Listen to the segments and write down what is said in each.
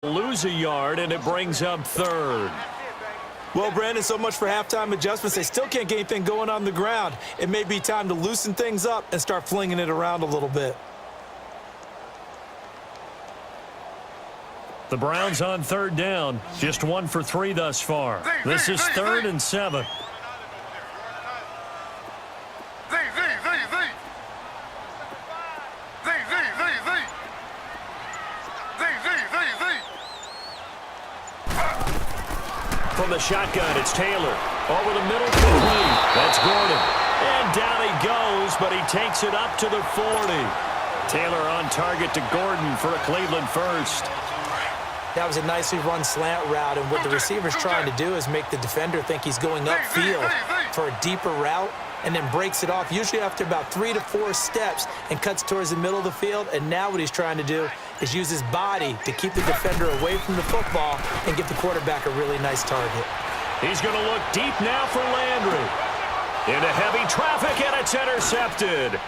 Lose a yard, and it brings up third. Well, Brandon, so much for halftime adjustments. They still can't get anything going on the ground. It may be time to loosen things up and start flinging it around a little bit. The Browns on third down. Just 1 for 3 thus far. This is 3rd and 7. From the shotgun, it's Taylor. Over the middle, complete. That's Gordon. And down he goes, but he takes it up to the 40. Taylor on target to Gordon for a Cleveland first. That was a nicely run slant route, and what the receiver's trying to do is make the defender think he's going upfield for a deeper route, and then breaks it off, usually after about 3 to 4 steps, and cuts towards the middle of the field. And now what he's trying to do is use his body to keep the defender away from the football and give the quarterback a really nice target. He's going to look deep now for Landry. Into heavy traffic, and it's intercepted.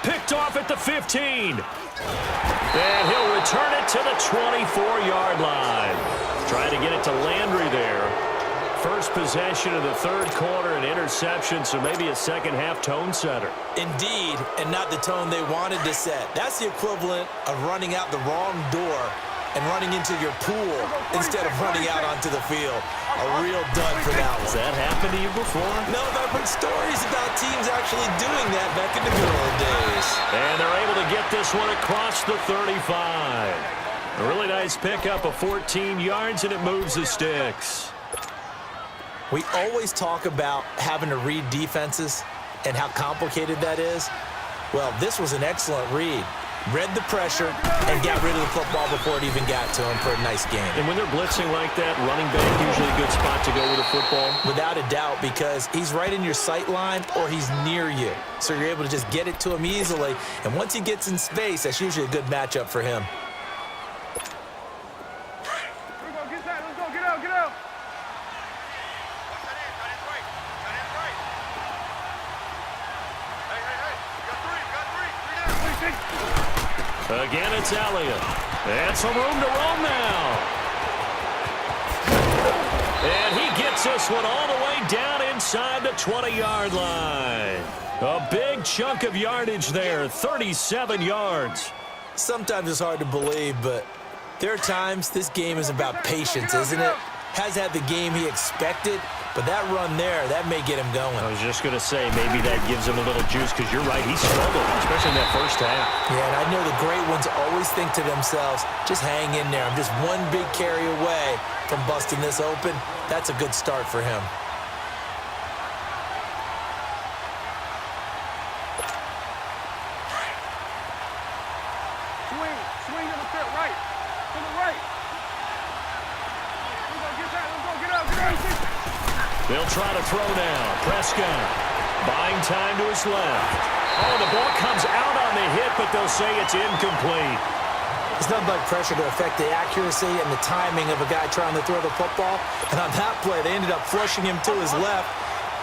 Picked off at the 15. And he'll return it to the 24-yard line. Trying to get it to Landry there. First possession of the third quarter, an interception, so maybe a second-half tone setter. Indeed, and not the tone they wanted to set. That's the equivalent of running out the wrong door and running into your pool instead of running out onto the field. A real dud for that one. Has that happened to you before? No, but I've heard stories about teams actually doing that back in the good old days. And they're able to get this one across the 35. A really nice pickup of 14 yards, and it moves the sticks. We always talk about having to read defenses and how complicated that is. Well, this was an excellent read. Read the pressure and got rid of the football before it even got to him for a nice game. And when they're blitzing like that, running back usually a good spot to go with a football? Without a doubt, because he's right in your sight line or he's near you. So you're able to just get it to him easily. And once he gets in space, that's usually a good matchup for him. Again, it's Elliott. And some room to roam now. And he gets this one all the way down inside the 20-yard line. A big chunk of yardage there, 37 yards. Sometimes it's hard to believe, but there are times this game is about patience, isn't it? Has had the game he expected, but that run there, that may get him going. I was just going to say, maybe that gives him a little juice, because you're right, he struggled, especially in that first half. Yeah, and I know the great ones always think to themselves, just hang in there. I'm just one big carry away from busting this open. That's a good start for him. Swing to the pit, right. To the right. They'll try to throw now. Prescott buying time to his left. Oh, the ball comes out on the hit, but they'll say it's incomplete. It's nothing like pressure to affect the accuracy and the timing of a guy trying to throw the football. And on that play, they ended up flushing him to his left,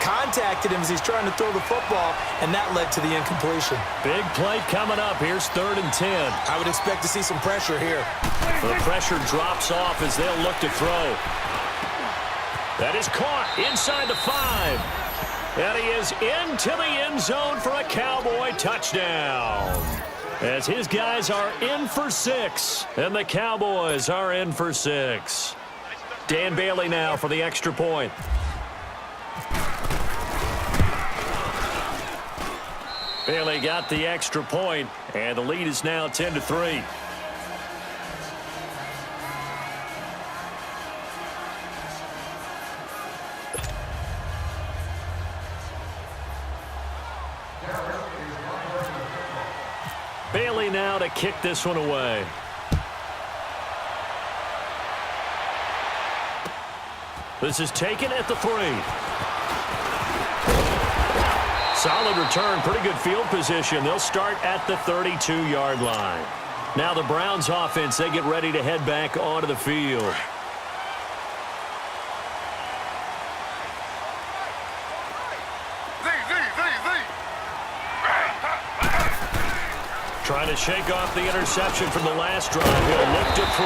contacted him as he's trying to throw the football, and that led to the incompletion. Big play coming up. Here's 3rd and 10. I would expect to see some pressure here. The pressure drops off as they'll look to throw. That is caught inside the 5. And he is into the end zone for a Cowboy touchdown. As his guys are in for 6, and the Cowboys are in for 6. Dan Bailey now for the extra point. Bailey got the extra point, and the lead is now 10-3. Bailey now to kick this one away. This is taken at the 3. Solid return, pretty good field position. They'll start at the 32-yard line. Now the Browns offense, they get ready to head back onto the field. Trying to shake off the interception from the last drive. He'll look to throw.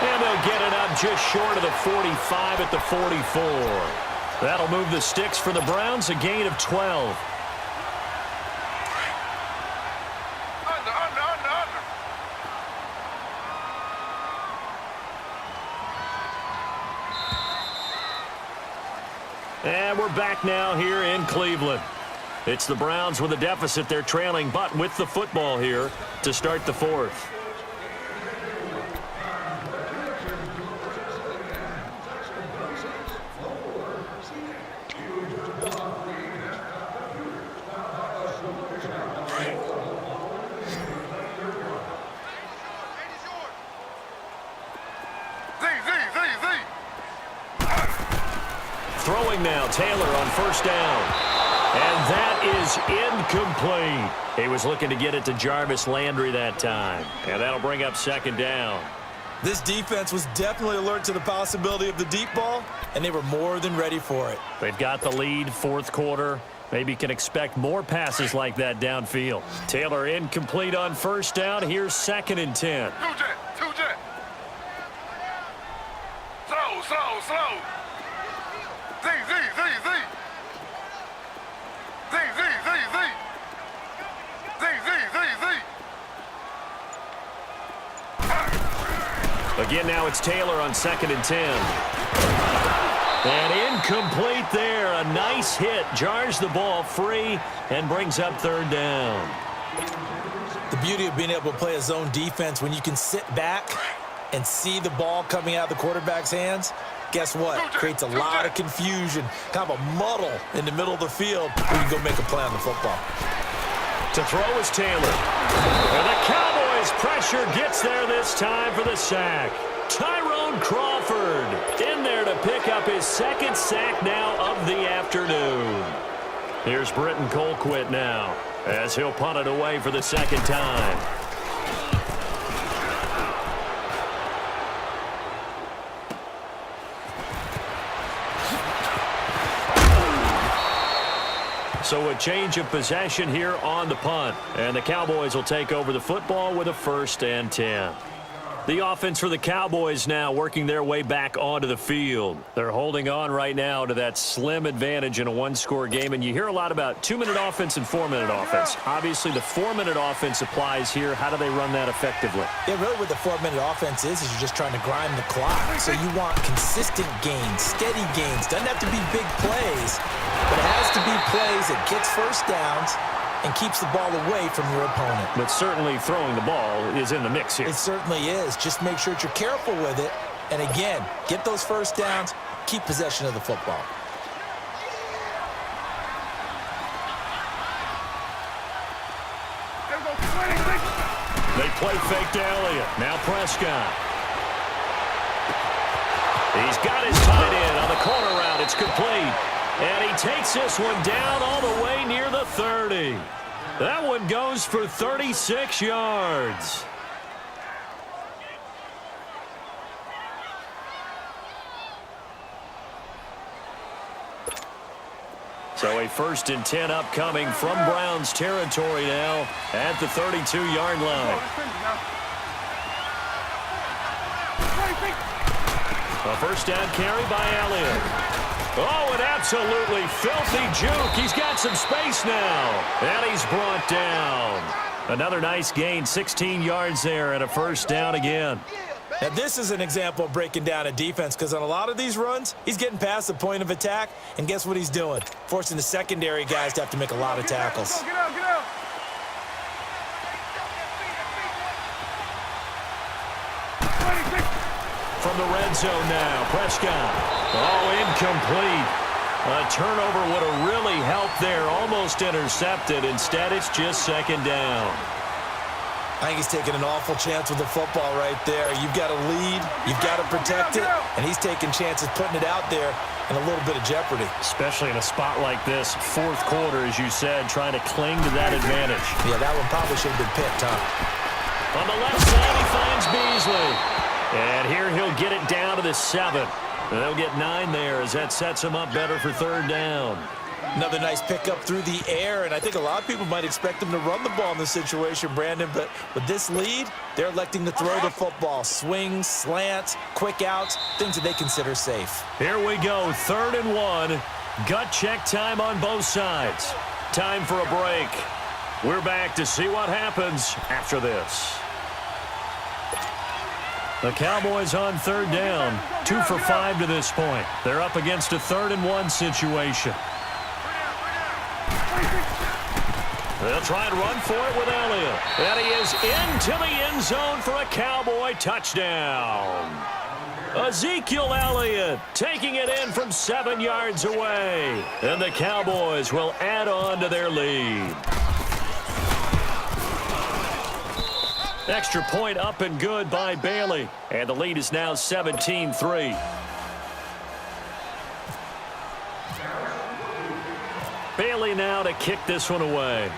And they'll get it up just short of the 45 at the 44. That'll move the sticks for the Browns, a gain of 12. And we're back now here in Cleveland. It's the Browns with a deficit. They're trailing, but with the football here to start the fourth. Throwing now, Taylor on first down. And that is incomplete. He was looking to get it to Jarvis Landry that time. And that'll bring up second down. This defense was definitely alert to the possibility of the deep ball, and they were more than ready for it. They've got the lead, fourth quarter. Maybe can expect more passes like that downfield. Taylor incomplete on first down. Here's second and 10. Two jet. Slow. Z. Again, now it's Taylor on second and 10. And incomplete there. A nice hit. Jars the ball free and brings up third down. The beauty of being able to play a zone defense when you can sit back and see the ball coming out of the quarterback's hands, guess what? Creates a lot of confusion, kind of a muddle in the middle of the field where you can go make a play on the football. To throw is Taylor. And the Cowboys pressure gets there this time for the sack. Tyrone Crawford in there to pick up his second sack now of the afternoon. Here's Britton Colquitt now as he'll punt it away for the second time. So a change of possession here on the punt. And the Cowboys will take over the football with a 1st and 10. The offense for the Cowboys now working their way back onto the field. They're holding on right now to that slim advantage in a one-score game. And you hear a lot about 2-minute offense and 4-minute offense. Obviously, the 4-minute offense applies here. How do they run that effectively? Yeah, really what the 4-minute offense is you're just trying to grind the clock. So you want consistent gains, steady gains. Doesn't have to be big plays, but it has to be plays that gets first downs and keeps the ball away from your opponent. But certainly throwing the ball is in the mix here. It certainly is. Just make sure that you're careful with it. And again, get those first downs, keep possession of the football. They play fake to Elliott. Now Prescott. He's got his tight end on the corner route. It's complete. And he takes this one down all the way near the 30. That one goes for 36 yards. So a 1st and 10 upcoming from Browns territory now at the 32-yard line. A first down carry by Elliott. Oh, an absolutely filthy juke. He's got some space now. And he's brought down. Another nice gain, 16 yards there and a first down again. Now, this is an example of breaking down a defense because on a lot of these runs, he's getting past the point of attack, and guess what he's doing? Forcing the secondary guys to have to make a lot of tackles. Get out. From the red zone now, Prescott. Oh, incomplete. A turnover would have really helped there. Almost intercepted. Instead, it's just second down. I think he's taking an awful chance with the football right there. You've got to lead. You've got to protect it. And he's taking chances putting it out there in a little bit of jeopardy. Especially in a spot like this, fourth quarter, as you said, trying to cling to that advantage. Yeah, that one probably should have been picked, huh? On the left side, he finds Beasley. And here he'll get it down to the 7. They'll get 9 there as that sets him up better for third down. Another nice pickup through the air, and I think a lot of people might expect them to run the ball in this situation, Brandon, but with this lead, they're electing to throw the football. Swings, slants, quick outs, things that they consider safe. Here we go, 3rd and 1. Gut check time on both sides. Time for a break. We're back to see what happens after this. The Cowboys on 3rd down, 2 for 5 to this point. They're up against a 3rd and 1 situation. They'll try and run for it with Elliott. And he is into the end zone for a Cowboy touchdown. Ezekiel Elliott taking it in from 7 yards away. And the Cowboys will add on to their lead. Extra point up and good by Bailey. And the lead is now 17-3. Bailey now to kick this one away.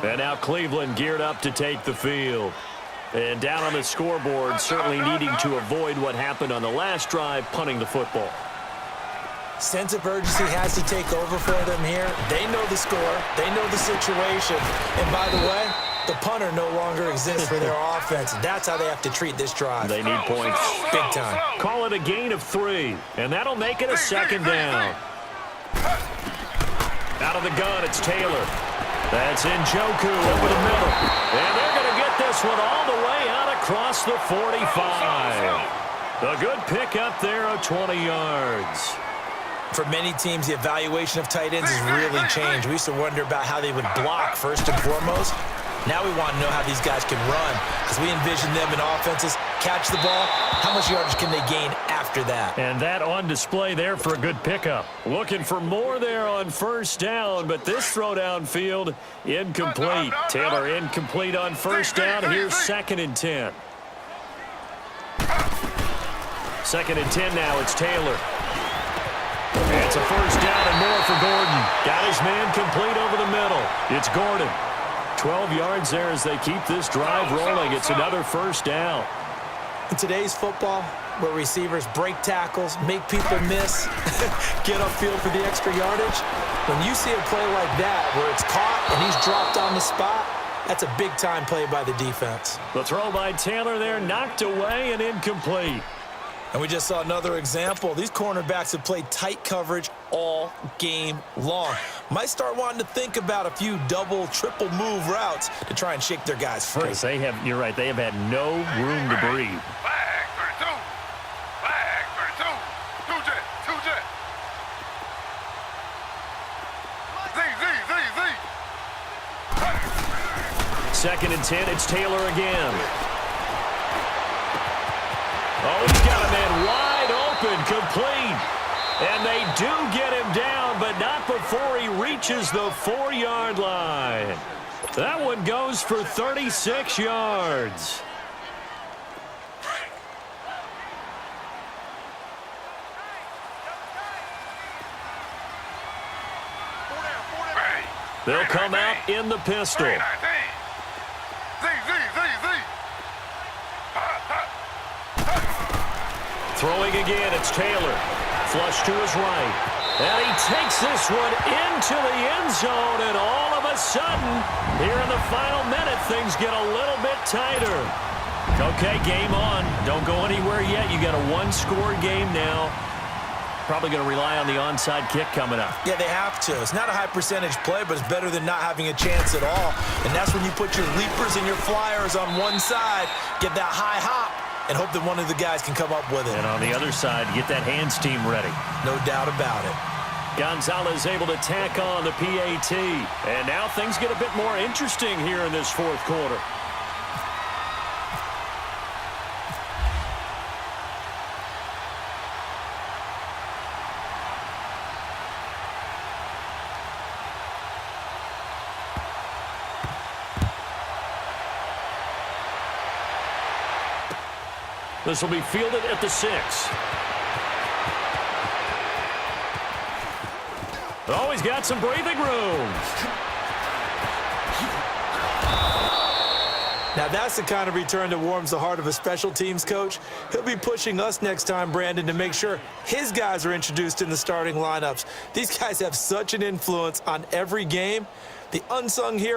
And now Cleveland geared up to take the field. And down on the scoreboard, certainly needing to avoid what happened on the last drive, punting the football. Sense of urgency has to take over for them here. They know the score. They know the situation. And by the way, the punter no longer exists for their offense. That's how they have to treat this drive. They need points. Big time. Call it a gain of 3. And that'll make it a 2nd down. Out of the gun, it's Taylor. That's Njoku over the middle. And they're going to get this one all the way out across the 45. A good pickup there of 20 yards. For many teams, the evaluation of tight ends has really changed. We used to wonder about how they would block first and foremost. Now we want to know how these guys can run, because we envision them in offenses catch the ball. How much yardage can they gain after that? And that on display there for a good pickup. Looking for more there on 1st down, but this throw downfield incomplete. Taylor incomplete on 1st down. Here's 2nd and 10. 2nd and 10 now. It's Taylor. It's a 1st down and more for Gordon. Got his man complete over the middle. It's Gordon. 12 yards there as they keep this drive rolling. It's another 1st down. In today's football, where receivers break tackles, make people miss, get upfield for the extra yardage, when you see a play like that where it's caught and he's dropped on the spot, that's a big-time play by the defense. The throw by Taylor there, knocked away and incomplete. And we just saw another example. These cornerbacks have played tight coverage all game long. Might start wanting to think about a few double, triple move routes to try and shake their guys free. Because they have, you're right, they have had no room to breathe. Flag 32. Flag 32. 2 jet. 2 jet. Z. 2nd and 10, it's Taylor again. Oh, he's got a man wide open, complete. And they do get him down, but not before he reaches the 4-yard line. That one goes for 36 yards. They'll come out in the pistol. Throwing again, it's Taylor. Flush to his right. And he takes this one into the end zone, and all of a sudden, here in the final minute, things get a little bit tighter. Okay, game on. Don't go anywhere yet. You got a 1-score game now. Probably going to rely on the onside kick coming up. Yeah, they have to. It's not a high percentage play, but it's better than not having a chance at all. And that's when you put your leapers and your flyers on one side, get that high hop, and hope that one of the guys can come up with it. And on the other side, get that hands team ready. No doubt about it. Gonzalez able to tack on the PAT. And now things get a bit more interesting here in this 4th quarter. This will be fielded at the 6. Oh, he's got some breathing room. Now that's the kind of return that warms the heart of a special teams coach. He'll be pushing us next time, Brandon, to make sure his guys are introduced in the starting lineups. These guys have such an influence on every game. The unsung hero.